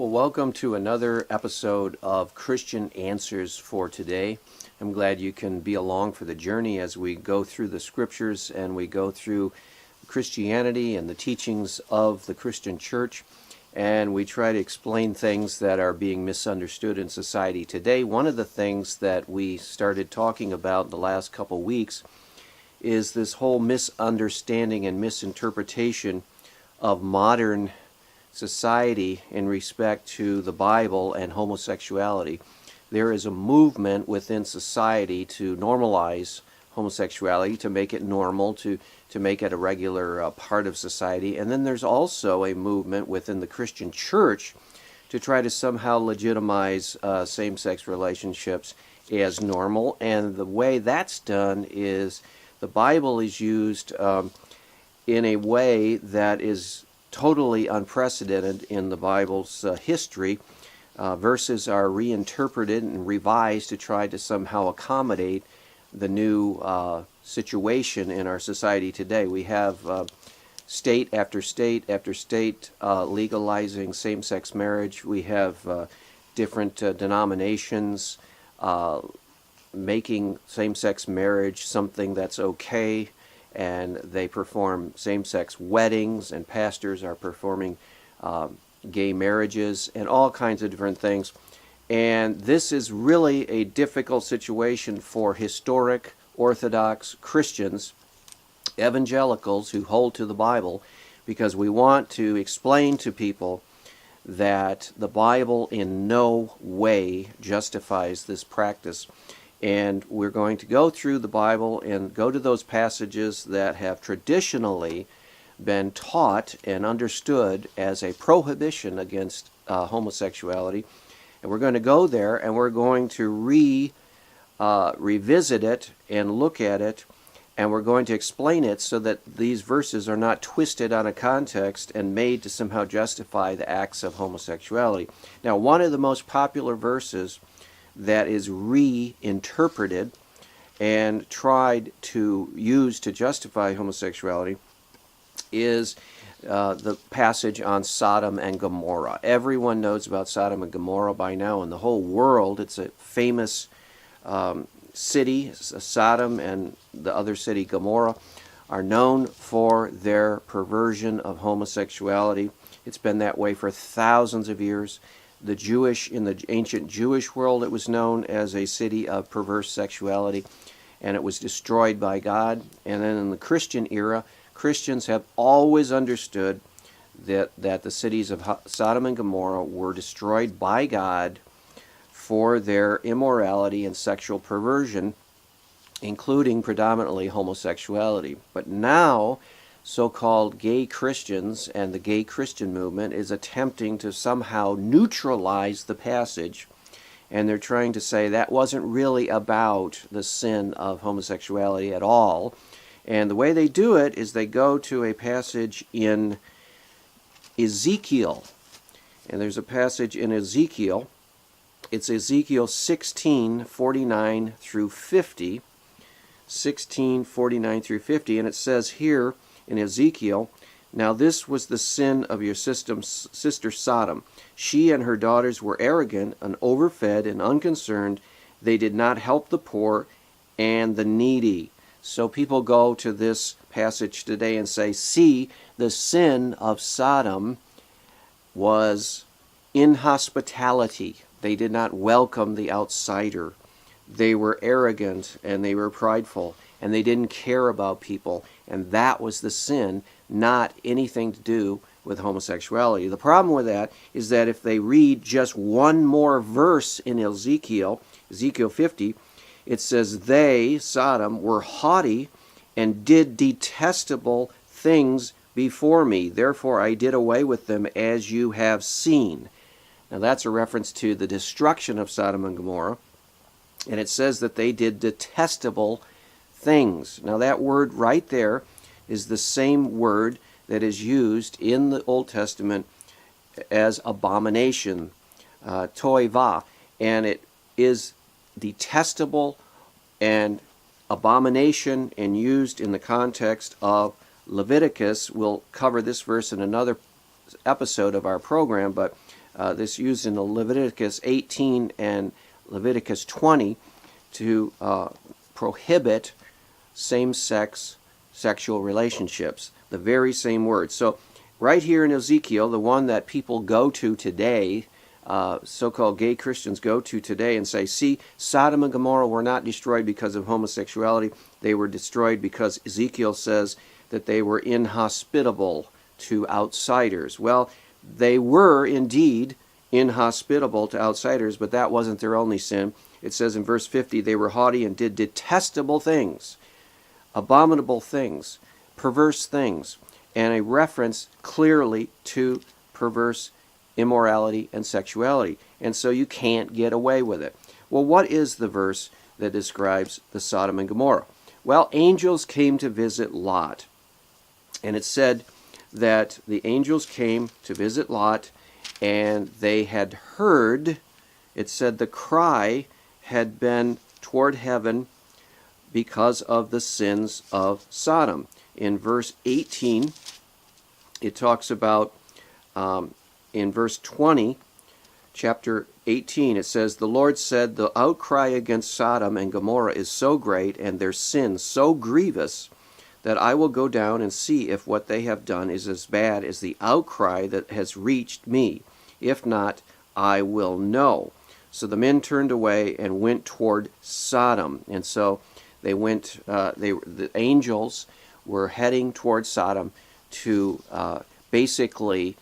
Well, welcome to another episode of Christian Answers for today. I'm glad you can be along for the journey as we go through the scriptures and we go through Christianity and the teachings of the Christian church, and we try to explain things that are being misunderstood in society today. One of the things that we started talking about the last couple weeks is this whole misunderstanding and misinterpretation of modern society in respect to the Bible and homosexuality. There is a movement within society to normalize homosexuality, to make it normal, to make it a regular part of society. And then there's also a movement within the Christian church to try to somehow legitimize same-sex relationships as normal. And the way that's done is the Bible is used in a way that is totally unprecedented in the Bible's history. Verses are reinterpreted and revised to try to somehow accommodate the new situation in our society today. We have state after state after state legalizing same-sex marriage. We have different denominations making same-sex marriage something that's okay, and they perform same-sex weddings, and pastors are performing gay marriages and all kinds of different things. And this is really a difficult situation for historic Orthodox Christians, evangelicals who hold to the Bible, because we want to explain to people that the Bible in no way justifies this practice. And we're going to go through the Bible and go to those passages that have traditionally been taught and understood as a prohibition against homosexuality. And we're going to go there and we're going to revisit it and look at it, and we're going to explain it so that these verses are not twisted out of context and made to somehow justify the acts of homosexuality. Now, one of the most popular verses that is reinterpreted and tried to use to justify homosexuality is the passage on Sodom and Gomorrah. Everyone knows about Sodom and Gomorrah by now in the whole world. It's a famous city. Sodom and the other city, Gomorrah, are known for their perversion of homosexuality. It's been that way for thousands of years. In the ancient Jewish world, it was known as a city of perverse sexuality, and it was destroyed by God. And then in the Christian era, Christians have always understood that the cities of Sodom and Gomorrah were destroyed by God for their immorality and sexual perversion, including predominantly homosexuality. But now, so-called gay Christians and the gay Christian movement is attempting to somehow neutralize the passage, and they're trying to say that wasn't really about the sin of homosexuality at all. And the way they do it is they go to a passage in Ezekiel. And there's a passage in Ezekiel. It's Ezekiel 16:49 through 50. 16:49 through 50. And it says here in Ezekiel, "Now this was the sin of your sister Sodom. She and her daughters were arrogant and overfed and unconcerned. They did not help the poor and the needy." So people go to this passage today and say, see, the sin of Sodom was inhospitality. They did not welcome the outsider. They were arrogant and they were prideful, and they didn't care about people. And that was the sin, not anything to do with homosexuality. The problem with that is that if they read just one more verse in Ezekiel 50, it says, "They, Sodom, were haughty and did detestable things before me. Therefore I did away with them, as you have seen." Now that's a reference to the destruction of Sodom and Gomorrah. And it says that they did detestable things. Now that word right there is the same word that is used in the Old Testament as abomination, toivah. And it is detestable and abomination, and used in the context of Leviticus. We'll cover this verse in another episode of our program, but this used in Leviticus 18 and Leviticus 20 to prohibit same-sex sexual relationships. The very same word. So right here in Ezekiel, the one that people go to today, so-called gay Christians go to today and say, see, Sodom and Gomorrah were not destroyed because of homosexuality. They were destroyed because Ezekiel says that they were inhospitable to outsiders. Well, they were indeed inhospitable to outsiders, but that wasn't their only sin. It says in verse 50, they were haughty and did detestable things, abominable things, perverse things, and a reference clearly to perverse immorality and sexuality. And so you can't get away with it. Well, what is the verse that describes the Sodom and Gomorrah? Well, angels came to visit Lot. And it said that the angels came to visit Lot, and they had heard, it said the cry had been toward heaven because of the sins of Sodom. In verse 18, it talks about, in verse 20, chapter 18, it says, the Lord said, the outcry against Sodom and Gomorrah is so great, and their sin so grievous, that I will go down and see if what they have done is as bad as the outcry that has reached me. If not, I will know. So the men turned away and went toward Sodom. And so they went, the angels were heading toward Sodom to basically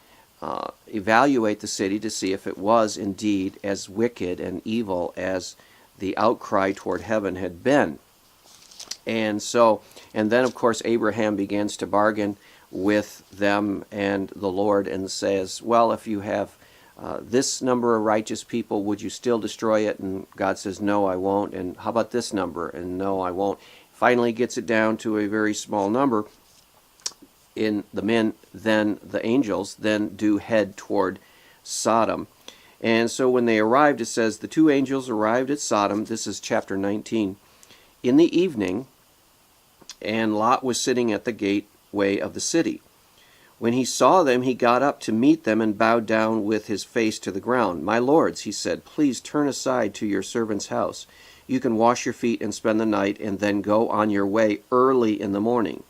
evaluate the city to see if it was indeed as wicked and evil as the outcry toward heaven had been. And then of course Abraham begins to bargain with them and the Lord and says, well, if you have this number of righteous people, would you still destroy it? And God says, no, I won't. And how about this number? And no, I won't. Finally gets it down to a very small number. In the men, then the angels, then do head toward Sodom. And so when they arrived, it says, the two angels arrived at Sodom. This is chapter 19. In the evening, and Lot was sitting at the gateway of the city. When he saw them, he got up to meet them and bowed down with his face to the ground. My lords, he said, please turn aside to your servant's house. You can wash your feet and spend the night, and then go on your way early in the morning.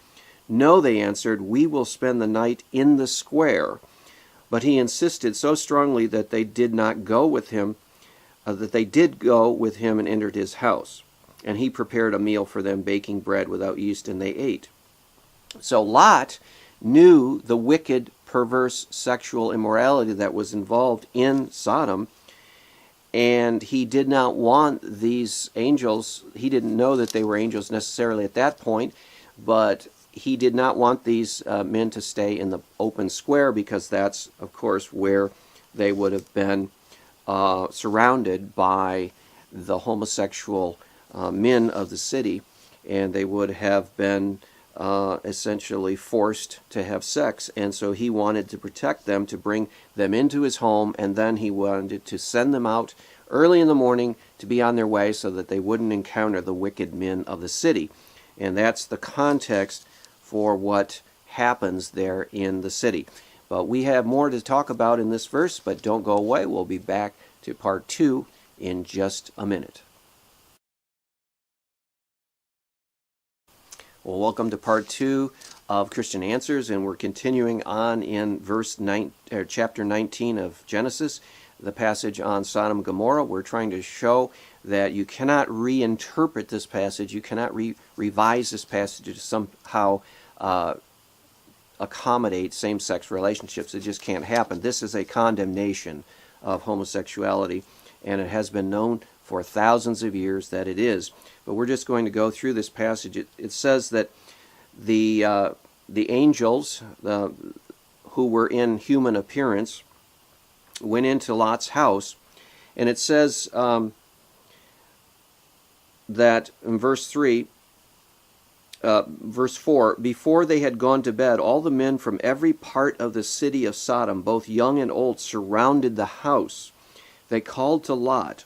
No, they answered, we will spend the night in the square. But he insisted so strongly that they did not go with him, that they did go with him and entered his house. And he prepared a meal for them, baking bread without yeast, and they ate. So Lot knew the wicked, perverse sexual immorality that was involved in Sodom, and he did not want these angels, he didn't know that they were angels necessarily at that point, but he did not want these men to stay in the open square, because that's, of course, where they would have been surrounded by the homosexual men of the city, and they would have been essentially forced to have sex. And so he wanted to protect them, to bring them into his home, and then he wanted to send them out early in the morning to be on their way so that they wouldn't encounter the wicked men of the city. And that's the context for what happens there in the city. But we have more to talk about in this verse, but don't go away. We'll be back to part 2 in just a minute. Well, welcome to part 2 of Christian Answers, and we're continuing on in chapter 19 of Genesis, the passage on Sodom and Gomorrah. We're trying to show that you cannot reinterpret this passage, you cannot revise this passage to somehow accommodate same-sex relationships. It just can't happen. This is a condemnation of homosexuality, and it has been known for thousands of years that it is. But we're just going to go through this passage. It says that the angels who were in human appearance went into Lot's house, and it says that in verse 4, before they had gone to bed, all the men from every part of the city of Sodom, both young and old, surrounded the house. They called to Lot,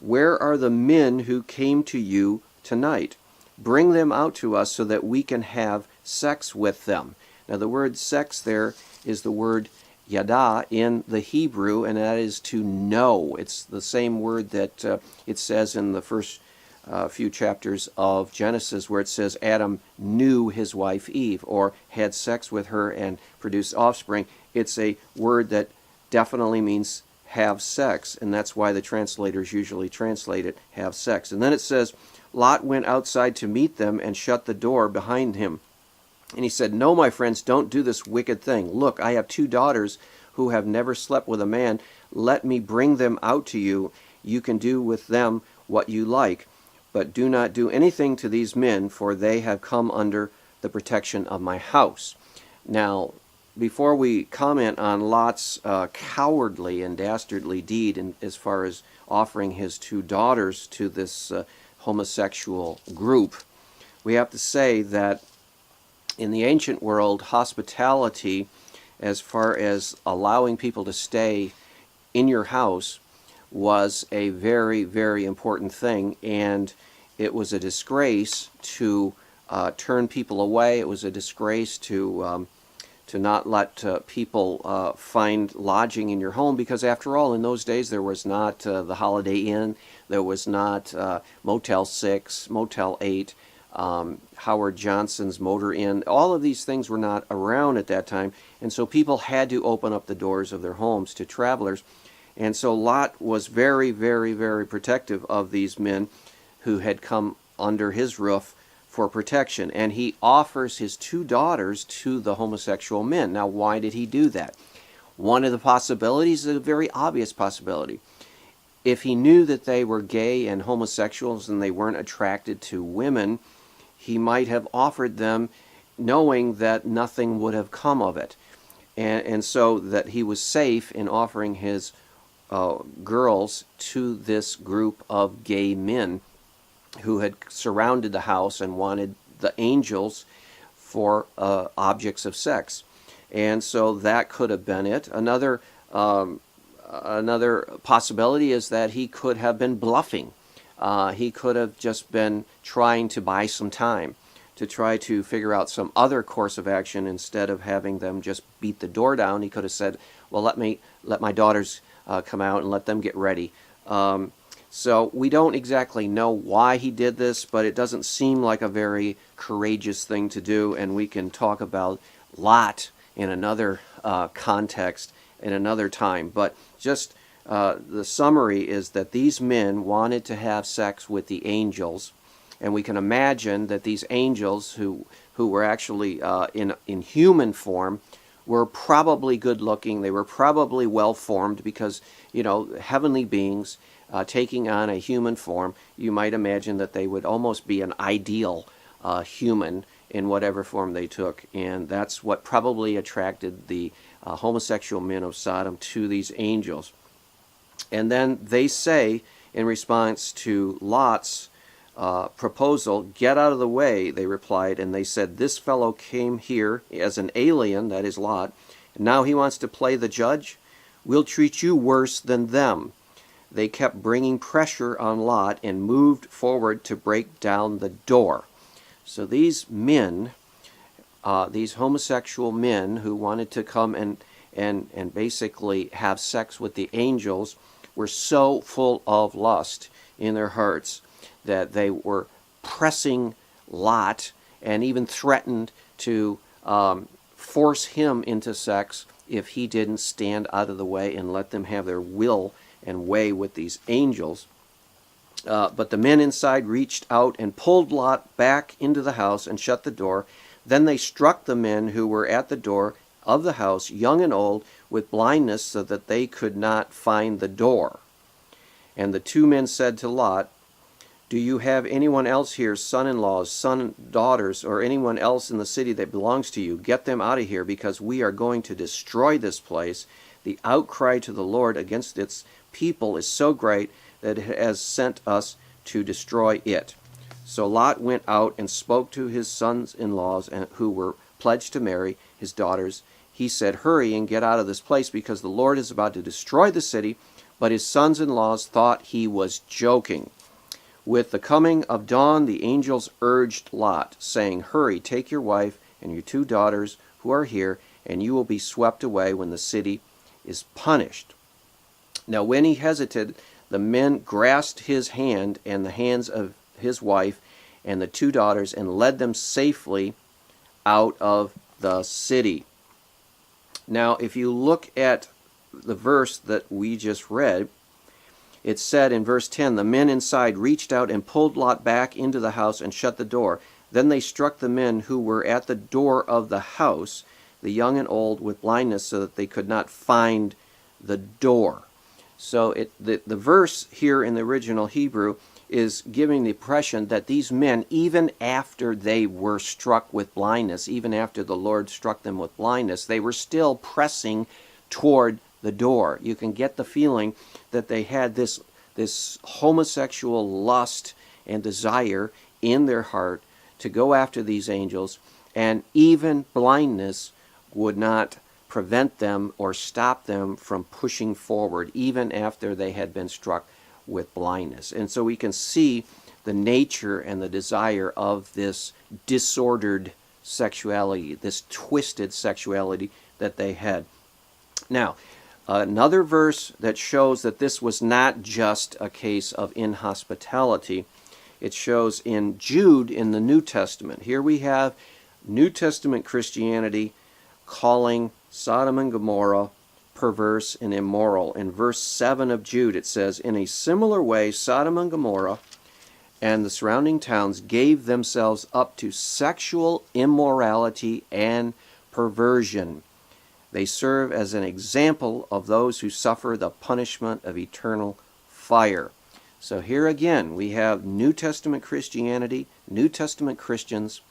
where are the men who came to you tonight? Bring them out to us so that we can have sex with them. Now the word sex there is the word yada in the Hebrew, and that is to know. It's the same word that it says in the first few chapters of Genesis, where it says Adam knew his wife Eve, or had sex with her and produced offspring. It's a word that definitely means have sex, and that's why the translators usually translate it have sex. And then it says, Lot went outside to meet them and shut the door behind him. And he said, "No, my friends, don't do this wicked thing. Look, I have 2 daughters who have never slept with a man. Let me bring them out to you. You can do with them what you like. But do not do anything to these men, for they have come under the protection of my house." Now, before we comment on Lot's cowardly and dastardly deed as far as offering his 2 daughters to this homosexual group, we have to say that in the ancient world, hospitality, as far as allowing people to stay in your house, was a very, very important thing, and it was a disgrace to turn people away. It was a disgrace to not let people find lodging in your home, because after all, in those days there was not the Holiday Inn, there was not Motel 6, Motel 8, Howard Johnson's Motor Inn. All of these things were not around at that time, and so people had to open up the doors of their homes to travelers. And so Lot was very, very, very protective of these men who had come under his roof for protection, and he offers his 2 daughters to the homosexual men. Now, why did he do that? One of the possibilities is a very obvious possibility. If he knew that they were gay and homosexuals and they weren't attracted to women, he might have offered them knowing that nothing would have come of it. And so that he was safe in offering his girls to this group of gay men who had surrounded the house and wanted the angels for objects of sex. And so that could have been it. Another possibility is that he could have been bluffing. He could have just been trying to buy some time, to try to figure out some other course of action instead of having them just beat the door down. He could have said, well, let my daughters come out and let them get ready. So we don't exactly know why he did this, but it doesn't seem like a very courageous thing to do, and we can talk about Lot in another context in another time. But just the summary is that these men wanted to have sex with the angels, and we can imagine that these angels who were actually in human form were probably good looking. They were probably well formed, because, you know, heavenly beings taking on a human form, you might imagine that they would almost be an ideal human in whatever form they took, and that's what probably attracted the homosexual men of Sodom to these angels. And then they say, in response to Lot's proposal, "Get out of the way," they replied, and they said, "This fellow came here as an alien," that is Lot, "and now he wants to play the judge? We'll treat you worse than them." They kept bringing pressure on Lot and moved forward to break down the door. So these men, these homosexual men who wanted to come and basically have sex with the angels, were so full of lust in their hearts that they were pressing Lot and even threatened to force him into sex if he didn't stand out of the way and let them have their will and way with these angels. But the men inside reached out and pulled Lot back into the house and shut the door. Then they struck the men who were at the door of the house, young and old, with blindness, so that they could not find the door. And the 2 men said to Lot, "Do you have anyone else here, son-in-laws, son-daughters, or anyone else in the city that belongs to you? Get them out of here, because we are going to destroy this place. The outcry to the Lord against its people is so great that it has sent us to destroy it." So Lot went out and spoke to his sons-in-laws who were pledged to marry his daughters. He said, "Hurry and get out of this place, because the Lord is about to destroy the city." But his sons-in-laws thought he was joking. With the coming of dawn, the angels urged Lot, saying, "Hurry, take your wife and your 2 daughters who are here, and you will be swept away when the city is punished. Now when he hesitated, the men grasped his hand and the hands of his wife and the 2 daughters and led them safely out of the city. Now if you look at the verse that we just read, it said in verse 10, the men inside reached out and pulled Lot back into the house and shut the door. Then they struck the men who were at the door of the house, the young and old, with blindness, so that they could not find the door. So the verse here in the original Hebrew is giving the impression that these men, even after they were struck with blindness, even after the Lord struck them with blindness, they were still pressing toward the door. You can get the feeling that they had this homosexual lust and desire in their heart to go after these angels, and even blindness would not prevent them or stop them from pushing forward, even after they had been struck with blindness. And so we can see the nature and the desire of this disordered sexuality, this twisted sexuality that they had. Now, another verse that shows that this was not just a case of inhospitality, it shows in Jude in the New Testament. Here we have New Testament Christianity calling Sodom and Gomorrah perverse and immoral. In verse 7 of Jude it says, in a similar way Sodom and Gomorrah and the surrounding towns gave themselves up to sexual immorality and perversion. They serve as an example of those who suffer the punishment of eternal fire. So here again we have New Testament Christianity, New Testament Christians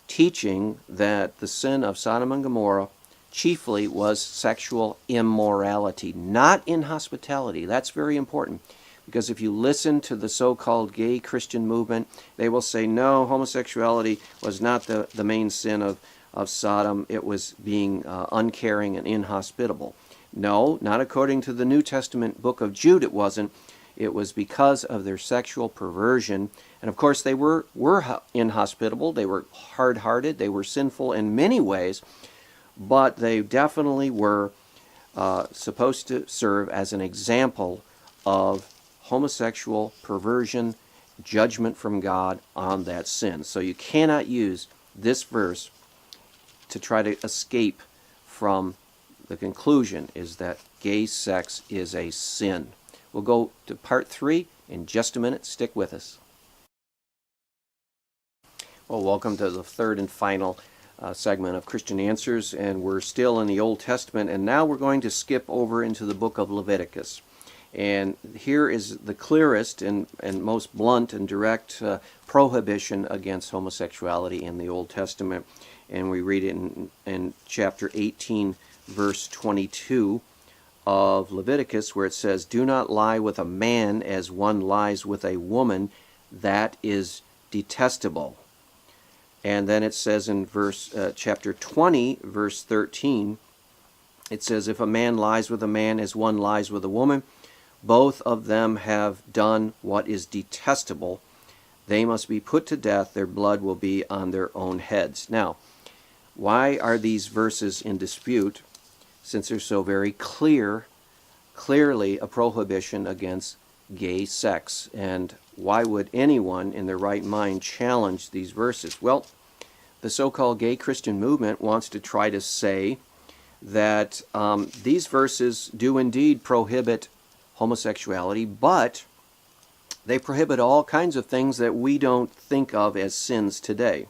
teaching that the sin of Sodom and Gomorrah chiefly was sexual immorality, not inhospitality. That's very important, because if you listen to the so-called gay Christian movement, they will say, no, homosexuality was not the main sin of Sodom. It was being uncaring and inhospitable. No, not according to the New Testament book of Jude it wasn't. It was because of their sexual perversion. And of course they were inhospitable, they were hard-hearted, they were sinful in many ways, but they definitely were supposed to serve as an example of homosexual perversion, judgment from God on that sin. So you cannot use this verse to try to escape from the conclusion is that gay sex is a sin. We'll go to part 3 in just a minute. Stick with us. Well, welcome to the third and final segment of Christian Answers, and we're still in the Old Testament, and now we're going to skip over into the book of Leviticus. And here is the clearest and most blunt and direct prohibition against homosexuality in the Old Testament. And we read it in chapter 18, verse 22 of Leviticus, where it says, do not lie with a man as one lies with a woman, that is detestable. And then it says in chapter 20, verse 13, it says, if a man lies with a man as one lies with a woman, both of them have done what is detestable. They must be put to death. Their blood will be on their own heads. Now, why are these verses in dispute? Since they're so very clearly a prohibition against gay sex. And why would anyone in their right mind challenge these verses? Well, the so-called gay Christian movement wants to try to say that these verses do indeed prohibit homosexuality, but they prohibit all kinds of things that we don't think of as sins today.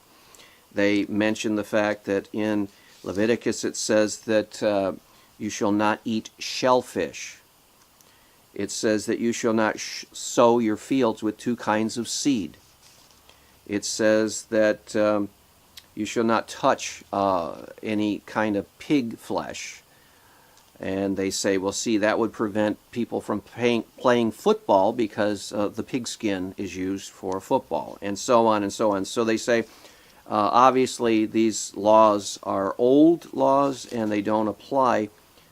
They mention the fact that in Leviticus it says that you shall not eat shellfish. It says that you shall not sow your fields with 2 kinds of seed. It says that you shall not touch any kind of pig flesh. And they say, well, see, that would prevent people from playing football because the pigskin is used for football, and so on and so on. So they say, obviously, these laws are old laws, and they don't apply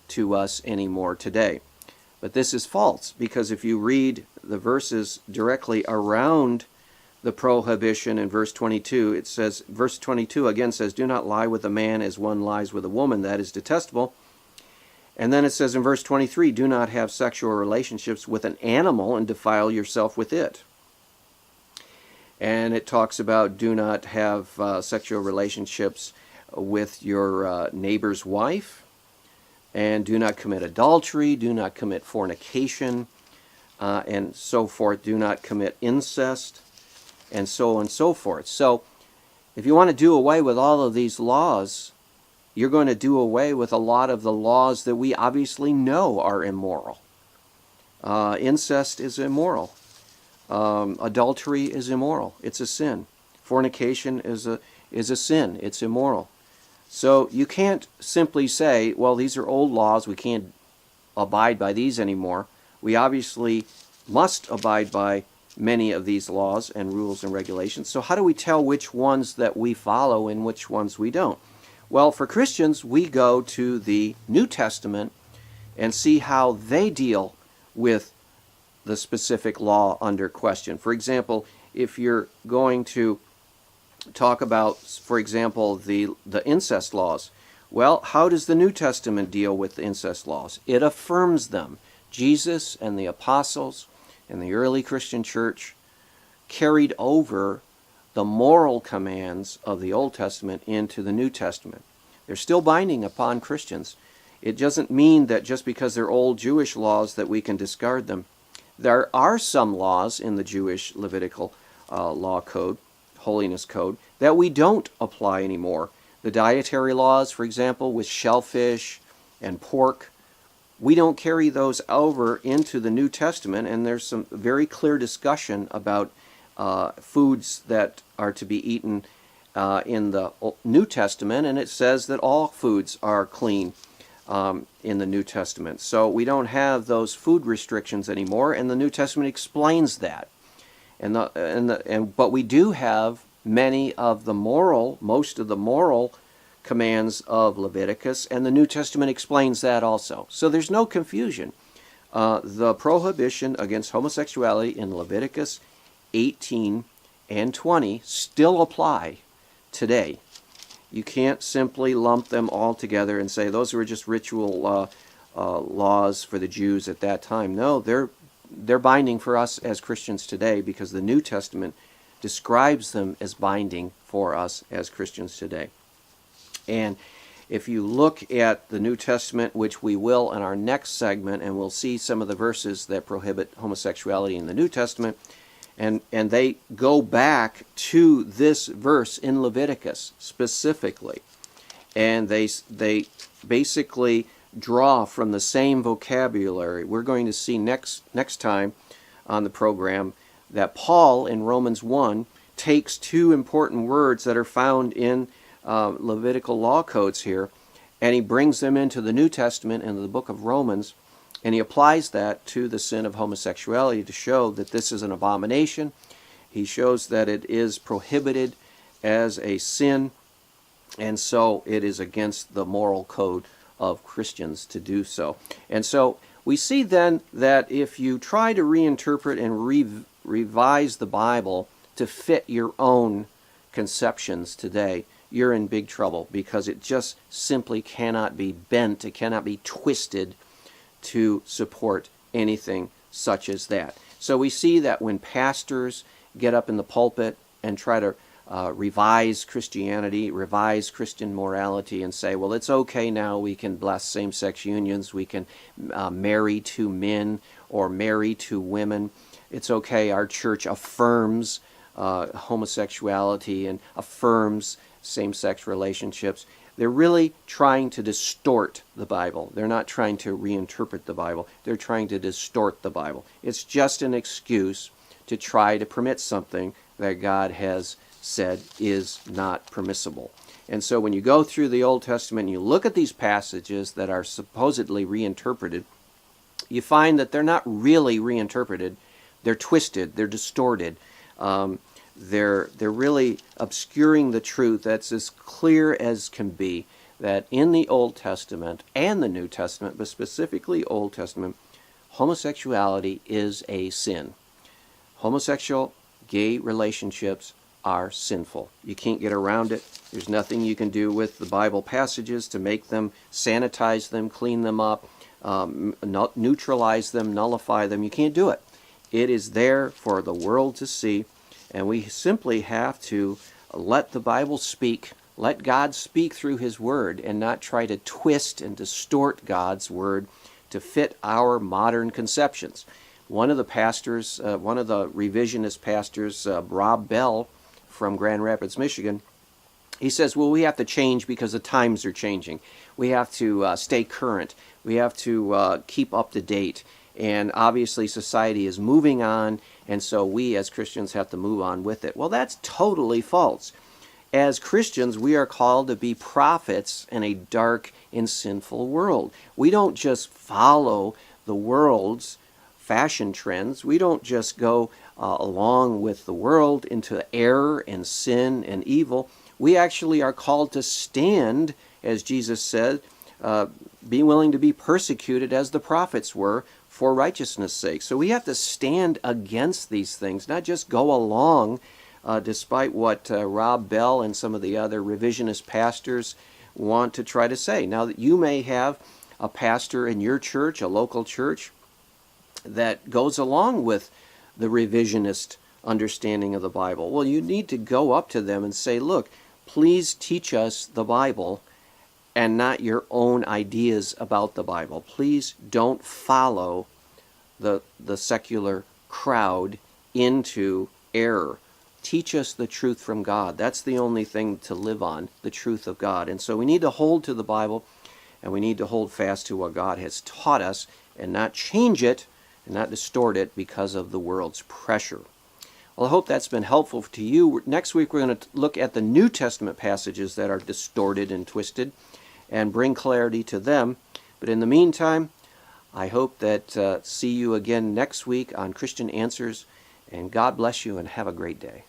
to us anymore today. But this is false, because if you read the verses directly around the prohibition in verse 22. It says, verse 22 again says, do not lie with a man as one lies with a woman. That is detestable. And then it says in verse 23, do not have sexual relationships with an animal and defile yourself with it. And it talks about do not have sexual relationships with your neighbor's wife, and do not commit adultery, do not commit fornication, and so forth. Do not commit incest, and so on and so forth. So if you want to do away with all of these laws, you're going to do away with a lot of the laws that we obviously know are immoral. Incest is immoral. Adultery is immoral. It's a sin. Fornication is a sin. It's immoral. So you can't simply say, well, these are old laws. We can't abide by these anymore. We obviously must abide by many of these laws and rules and regulations. So how do we tell which ones that we follow and which ones we don't? Well, for Christians, we go to the New Testament and see how they deal with the specific law under question. For example, if you're going to talk about, for example, the incest laws, well, how does the New Testament deal with the incest laws? It affirms them. Jesus and the apostles and the early Christian church carried over the moral commands of the Old Testament into the New Testament. They're still binding upon Christians. It doesn't mean that just because they're old Jewish laws that we can discard them. There are some laws in the Jewish Levitical law code, holiness code, that we don't apply anymore. The dietary laws, for example, with shellfish and pork, we don't carry those over into the New Testament, and there's some very clear discussion about foods that are to be eaten in the New Testament, and it says that all foods are clean in the New Testament. So we don't have those food restrictions anymore, and the New Testament explains that. But we do have many of the most of the moral commands of Leviticus, and the New Testament explains that also. So there's no confusion. The prohibition against homosexuality in Leviticus 18 and 20 still apply today. You can't simply lump them all together and say those were just ritual laws for the Jews at that time. No, they're binding for us as Christians today because the New Testament describes them as binding for us as Christians today. And if you look at the New Testament, which we will in our next segment, and we'll see some of the verses that prohibit homosexuality in the New Testament, and they go back to this verse in Leviticus specifically. And they basically draw from the same vocabulary. We're going to see next time on the program that Paul in Romans 1 takes two important words that are found in Levitical law codes here, and he brings them into the New Testament, into the book of Romans, and he applies that to the sin of homosexuality to show that this is an abomination. He shows that it is prohibited as a sin, and so it is against the moral code of Christians to do so. And so we see then that if you try to reinterpret and revise the Bible to fit your own conceptions today, you're in big trouble, because it just simply cannot be bent, it cannot be twisted to support anything such as that. So we see that when pastors get up in the pulpit and try to revise Christianity, revise Christian morality, and say, well, it's okay now, we can bless same-sex unions, we can marry two men or marry two women, it's okay, our church affirms homosexuality and affirms same-sex relationships. They're really trying to distort the Bible. They're not trying to reinterpret the Bible. They're trying to distort the Bible. It's just an excuse to try to permit something that God has said is not permissible. And so when you go through the Old Testament and you look at these passages that are supposedly reinterpreted, you find that they're not really reinterpreted. They're twisted. They're distorted. They're really obscuring the truth. That's as clear as can be, that in the Old Testament and the New Testament, but specifically Old Testament, homosexuality is a sin. Homosexual gay relationships are sinful. You can't get around it. There's nothing you can do with the Bible passages to make them, sanitize them, clean them up, neutralize them, nullify them. You can't do it. It is there for the world to see, and we simply have to let the Bible speak, let God speak through His Word, and not try to twist and distort God's Word to fit our modern conceptions. One of the pastors, one of the revisionist pastors, Rob Bell from Grand Rapids, Michigan, he says, well, we have to change because the times are changing. We have to stay current. We have to keep up to date. And obviously society is moving on, and so we as Christians have to move on with it. Well, that's totally false. As Christians, we are called to be prophets in a dark and sinful world. We don't just follow the world's fashion trends. We don't just go along with the world into error and sin and evil. We actually are called to stand, as Jesus said, be willing to be persecuted as the prophets were for righteousness' sake. So we have to stand against these things, not just go along despite what Rob Bell and some of the other revisionist pastors want to try to say. Now, that you may have a pastor in your church, a local church, that goes along with the revisionist understanding of the Bible. Well, you need to go up to them and say, look, please teach us the Bible and not your own ideas about the Bible. Please don't follow the secular crowd into error. Teach us the truth from God. That's the only thing to live on, the truth of God. And so we need to hold to the Bible, and we need to hold fast to what God has taught us and not change it and not distort it because of the world's pressure. Well, I hope that's been helpful to you. Next week we're going to look at the New Testament passages that are distorted and twisted and bring clarity to them. But in the meantime, I hope that see you again next week on Christian Answers, and God bless you and have a great day.